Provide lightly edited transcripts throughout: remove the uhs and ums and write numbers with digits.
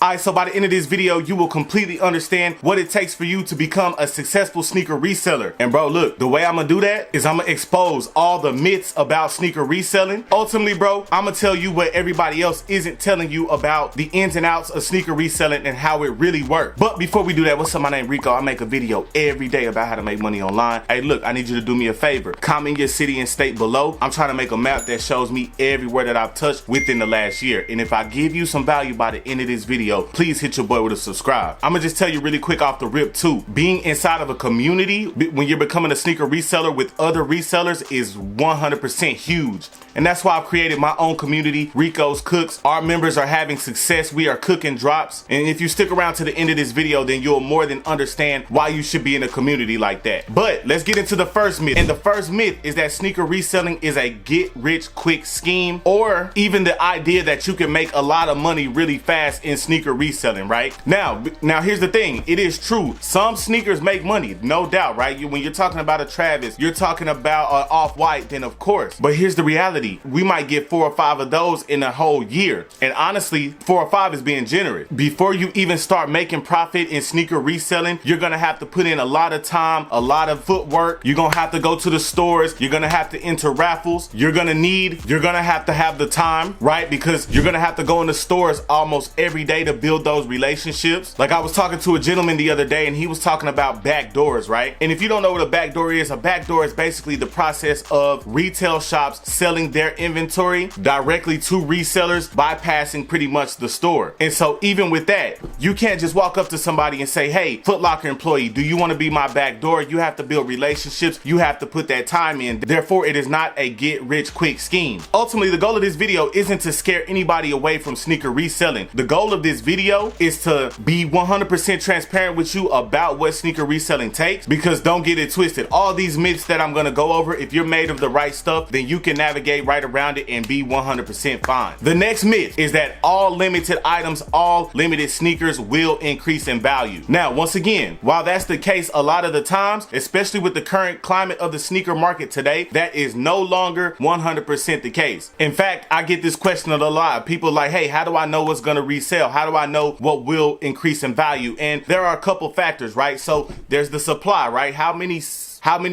Alright, so by the end of this video, you will completely understand what it takes for you to become a successful sneaker reseller. And bro, look, the way I'm gonna do that is I'm gonna expose all the myths about sneaker reselling. Ultimately, bro, I'm gonna tell you what everybody else isn't telling you about the ins and outs of sneaker reselling and how it really works. But before we do that, what's up, my name Rico. I make a video every day about how to make money online. Hey, look, I need you to do me a favor. Comment your city and state below. I'm trying to make a map that shows me everywhere that I've touched within the last year. And if I give you some value by the end of this video, please hit your boy with a subscribe. I'm gonna just tell you really quick off the rip too. Being inside of a community when you're becoming a sneaker reseller with other resellers is 100% huge. And that's why I've created my own community, Rico's Cooks. Our members are having success. We are cooking drops. And if you stick around to the end of this video, then you'll more than understand why you should be in a community like that. But let's get into the first myth. And the first myth is that sneaker reselling is a get rich quick scheme, or even the idea that you can make a lot of money really fast in sneaker reselling, right? Now here's the thing. It is true. Some sneakers make money, no doubt, right? When you're talking about a Travis, you're talking about an Off-White, then of course. But here's the reality. We might get 4 or 5 of those in a whole year. And honestly, 4 or 5 is being generous. Before you even start making profit in sneaker reselling, you're gonna have to put in a lot of time, a lot of footwork. You're gonna have to go to the stores. You're gonna have to enter raffles. You're gonna have to have the time, right? Because you're gonna have to go in the stores almost every day to build those relationships. Like I was talking to a gentleman the other day and he was talking about backdoors, right? And if you don't know what a backdoor is basically the process of retail shops selling their inventory directly to resellers, bypassing pretty much the store. And so even with that, you can't just walk up to somebody and say, hey, Foot Locker employee, do you want to be my backdoor? You have to build relationships. You have to put that time in. Therefore, it is not a get rich quick scheme. Ultimately, the goal of this video isn't to scare anybody away from sneaker reselling. The goal of this video is to be 100% transparent with you about what sneaker reselling takes, because don't get it twisted. All these myths that I'm going to go over, if you're made of the right stuff, then you can navigate right around it and be 100% fine. The next myth is that all limited items, all limited sneakers will increase in value. Now, once again, while that's the case a lot of the times, especially with the current climate of the sneaker market today, that is no longer 100% the case. In fact, I get this question a lot. People like, hey, how do I know what's going to resell? How do I know what will increase in value? And there are a couple factors, right? So there's the supply, right? How many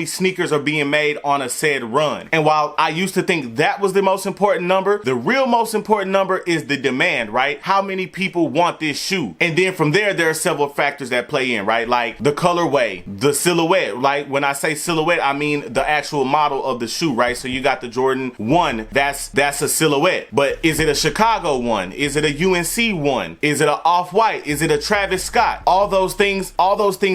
sneakers are being made on a said run? And while I used to think that was the most important number, the real most important number is the demand, right? How many people want this shoe? And then from there are several factors that play in, right? Like the colorway, the silhouette. Like when I say silhouette, I mean the actual model of the shoe, right? So you got the Jordan 1, that's a silhouette. But is it a Chicago one? Is it a UNC one? Is it an Off-White? Is it a Travis Scott? All those things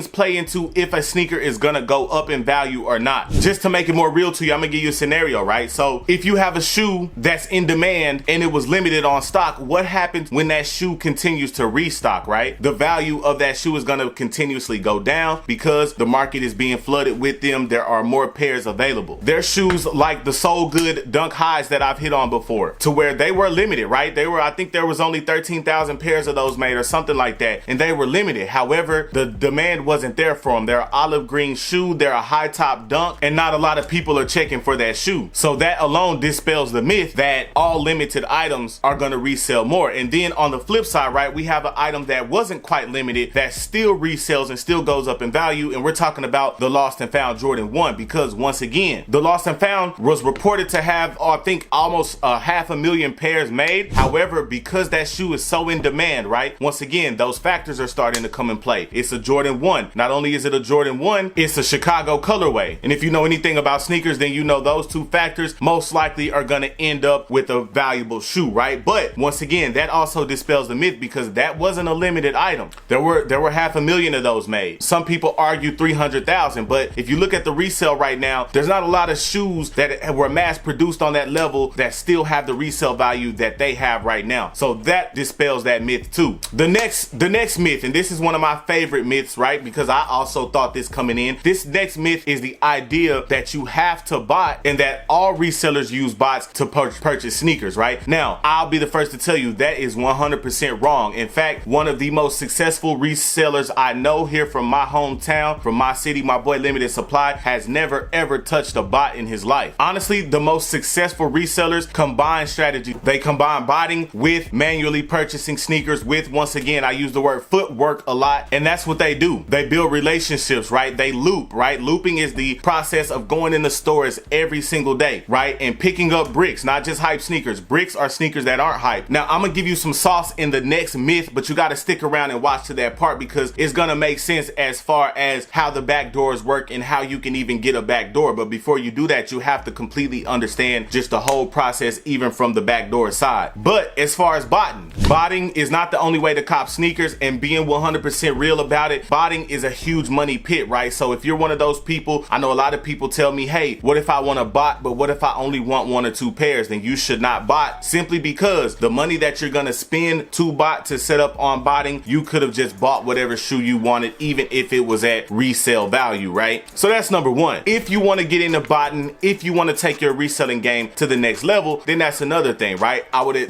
play into if a sneaker is gonna go up in value or not. Just to make it more real to you, I'm gonna give you a scenario, right? So if you have a shoe that's in demand and it was limited on stock, what happens when that shoe continues to restock, right? The value of that shoe is gonna continuously go down because the market is being flooded with them. There are more pairs available. There's shoes like the Soul Good Dunk Highs that I've hit on before, to where they were limited, right? I think there was only 13,000 pairs of those made or something like that, and they were limited. However, the demand wasn't there for them. They're an olive green shoe, they're a high top dunk, and not a lot of people are checking for that shoe. So that alone dispels the myth that all limited items are going to resell more. And then on the flip side, right, we have an item that wasn't quite limited that still resells and still goes up in value, and we're talking about the Lost and Found Jordan 1, because once again, the Lost and Found was reported to have, I think, almost 500,000 pairs made. However, because that shoe is so in demand, right, once again, those factors are starting to come in play. It's a Jordan 1. Not only is it a Jordan 1, it's a Chicago colorway. And if you know anything about sneakers, then you know those two factors most likely are going to end up with a valuable shoe, right? But once again, that also dispels the myth, because that wasn't a limited item. There were 500,000 of those made. Some people argue 300,000, but if you look at the resale right now, there's not a lot of shoes that were mass produced on that level that still have the resale value that they have right now. So that dispels that myth too. The next myth, and this is one of my favorite myths, right? Because I also thought this coming in. This next myth myth is the idea that you have to bot and that all resellers use bots to purchase sneakers, right? Now, I'll be the first to tell you that is 100% wrong. In fact, one of the most successful resellers I know here from my hometown, from my city, my boy Limited Supply, has never ever touched a bot in his life. Honestly, the most successful resellers combine strategy. They combine botting with manually purchasing sneakers with, once again, I use the word footwork a lot, and that's what they do. They build relationships, right? They loop, right? Looping is the process of going in the stores every single day, right? And picking up bricks, not just hype sneakers. Bricks are sneakers that aren't hype. Now, I'm gonna give you some sauce in the next myth, but you gotta stick around and watch to that part because it's gonna make sense as far as how the back doors work and how you can even get a back door. But before you do that, you have to completely understand just the whole process, even from the back door side. But as far as botting is not the only way to cop sneakers, and being 100% real about it, botting is a huge money pit, right? So if you're one of those people, I know a lot of people tell me, hey, what if I want to bot, but what if I only want 1 or 2 pairs? Then you should not bot, simply because the money that you're gonna spend to bot, to set up on botting, you could have just bought whatever shoe you wanted, even if it was at resale value, right? So that's number one. If you want to get into botting, if you want to take your reselling game to the next level, then that's another thing, right?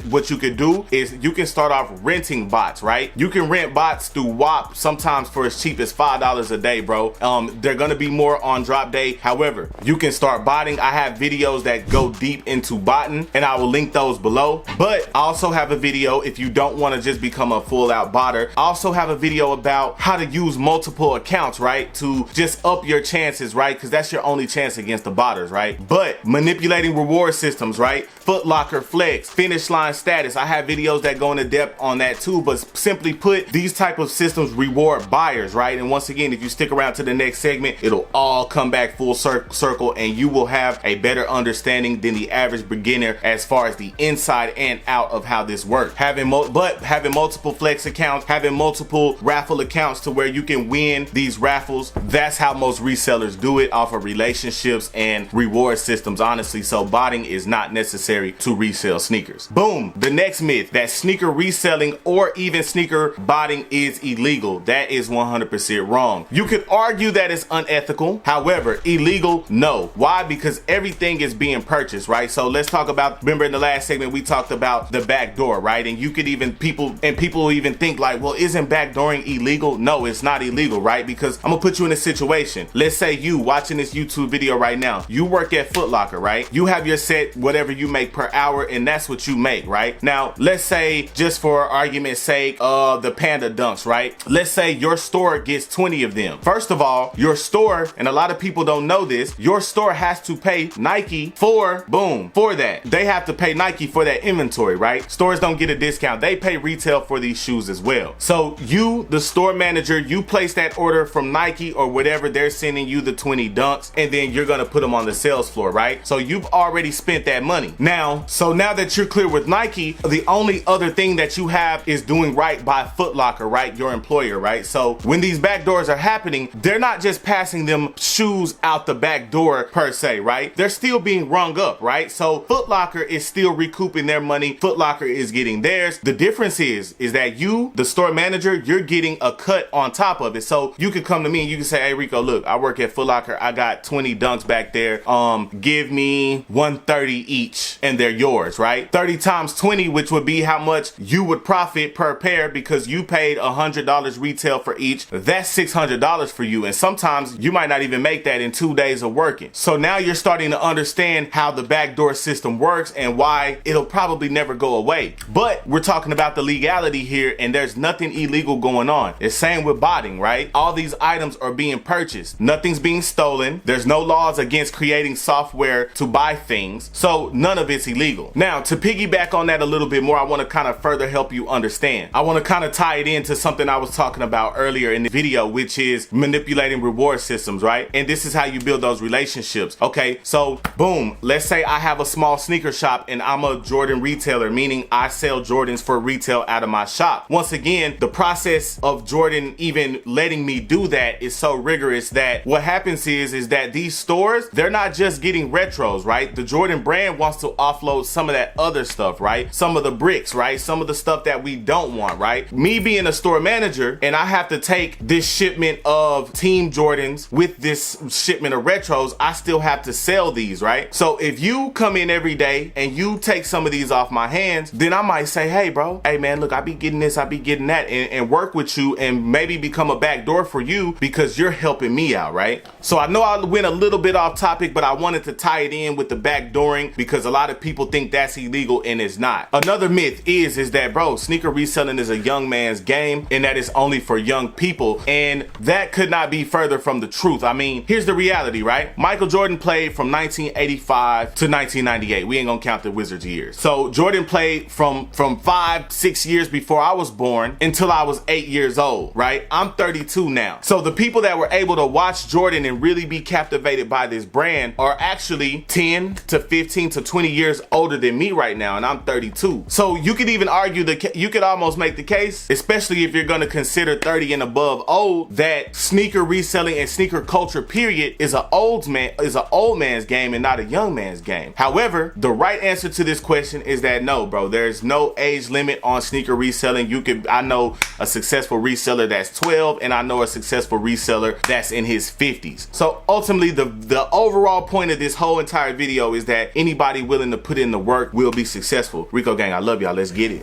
What you could do is you can start off renting bots, right? You can rent bots through WAP, sometimes for as cheap as $5 a day, bro. They're gonna be more on drop day. However, you can start botting. I have videos that go deep into botting, and I will link those below. But I also have a video, if you don't want to just become a full out botter, I also have a video about how to use multiple accounts, right? To just up your chances, right? Because that's your only chance against the botters, right? But manipulating reward systems, right? Foot Locker Flex, Finish Line Status. I have videos that go into depth on that too, but simply put, these type of systems reward buyers, right? And once again, if you stick around to the next segment, it'll all come back full circle, and you will have a better understanding than the average beginner as far as the inside and out of how this works. Having multiple flex accounts, having multiple raffle accounts to where you can win these raffles, that's how most resellers do it, off of relationships and reward systems, honestly. So botting is not necessary to resell sneakers. Boom. The next myth, that sneaker reselling or even sneaker botting is illegal. That is 100% wrong. You could argue that it's unethical. However, illegal, no. Why? Because everything is being purchased, right? So let's talk about, remember in the last segment we talked about the back door, right? And you could even, people even think like, well, isn't backdooring illegal? No, it's not illegal, right? Because I'm gonna put you in a situation. Let's say you watching this YouTube video right now, you work at Foot Locker, right? You have your set, whatever you make per hour, and that's what you make, right? Now, let's say, just for argument's sake, the Panda Dunks, right? Let's say your store gets 20 of them. First of all, your store, and a lot of people don't know this, your store has to pay Nike for that. They have to pay Nike for that inventory, right? Stores don't get a discount. They pay retail for these shoes as well. So you, the store manager, you place that order from Nike or whatever, they're sending you the 20 dunks, and then you're gonna put them on the sales floor, right? So you've already spent that money. Now that you're clear with Nike, the only other thing that you have is doing right by Foot Locker, right? Your employer, right? So when these back doors are happening, they're not just passing them shoes out the back door per se, right? They're still being rung up, right? So Foot Locker is still recouping their money. Foot Locker is getting theirs. The difference is that you, the store manager, you're getting a cut on top of it. So you could come to me and you can say, hey Rico, look, I work at Foot Locker. I got 20 dunks back there. Give me 130 each and they're yours, right? 30 times 20, which would be how much you would profit per pair because you paid $100 retail for each. That's $600 for you. And sometimes you might not even make that in 2 days of working. So now you're starting to understand how the backdoor system works and why it'll probably never go away. But we're talking about the legality here, and there's nothing illegal going on. It's same with botting, right? All these items are being purchased. Nothing's being stolen. There's no laws against creating software to buy things. So none of it's illegal. Now, to piggyback on that a little bit more, I want to kind of further help you understand. I want to kind of tie it into something I was talking about earlier in the video, which is manipulating reward systems, right? And this is how you build those relationships. Okay, so boom, let's say I have a small sneaker shop and I'm a Jordan retailer, meaning I sell Jordans for retail out of my shop. Once again, the process of Jordan even letting me do that is so rigorous that what happens is that these stores, they're not just getting retros, right? The Jordan brand wants to offload some of that other stuff, right? Some of the bricks, right? Some of the stuff that we don't want, right? Me being a store manager and I have to take this shipment of Team Jordans with with this shipment of retros, I still have to sell these, right? So if you come in every day and you take some of these off my hands, then I might say, hey bro, hey man, look, I be getting this, I be getting that, and work with you and maybe become a backdoor for you because you're helping me out, right? So I know I went a little bit off topic, but I wanted to tie it in with the backdooring because a lot of people think that's illegal and it's not. Another myth is that, bro, sneaker reselling is a young man's game and that it's only for young people, and that could not be further from the truth. I mean, here's the reality, right? Michael Jordan played from 1985 to 1998. We ain't gonna count the Wizards years. So Jordan played from 5-6 years before I was born until I was 8 years old, right? I'm 32 now. So the people that were able to watch Jordan and really be captivated by this brand are actually 10 to 15 to 20 years older than me right now, and I'm 32. So you could even argue you could almost make the case, especially if you're gonna consider 30 and above old, that sneaker reselling and sneaker culture period is an old man's game and not a young man's game. However, the right answer to this question is that no, bro, there's no age limit on sneaker reselling. I know a successful reseller that's 12, and I know a successful reseller that's in his 50s. So ultimately, the overall point of this whole entire video is that anybody willing to put in the work will be successful. Rico gang, I love y'all. Let's get it.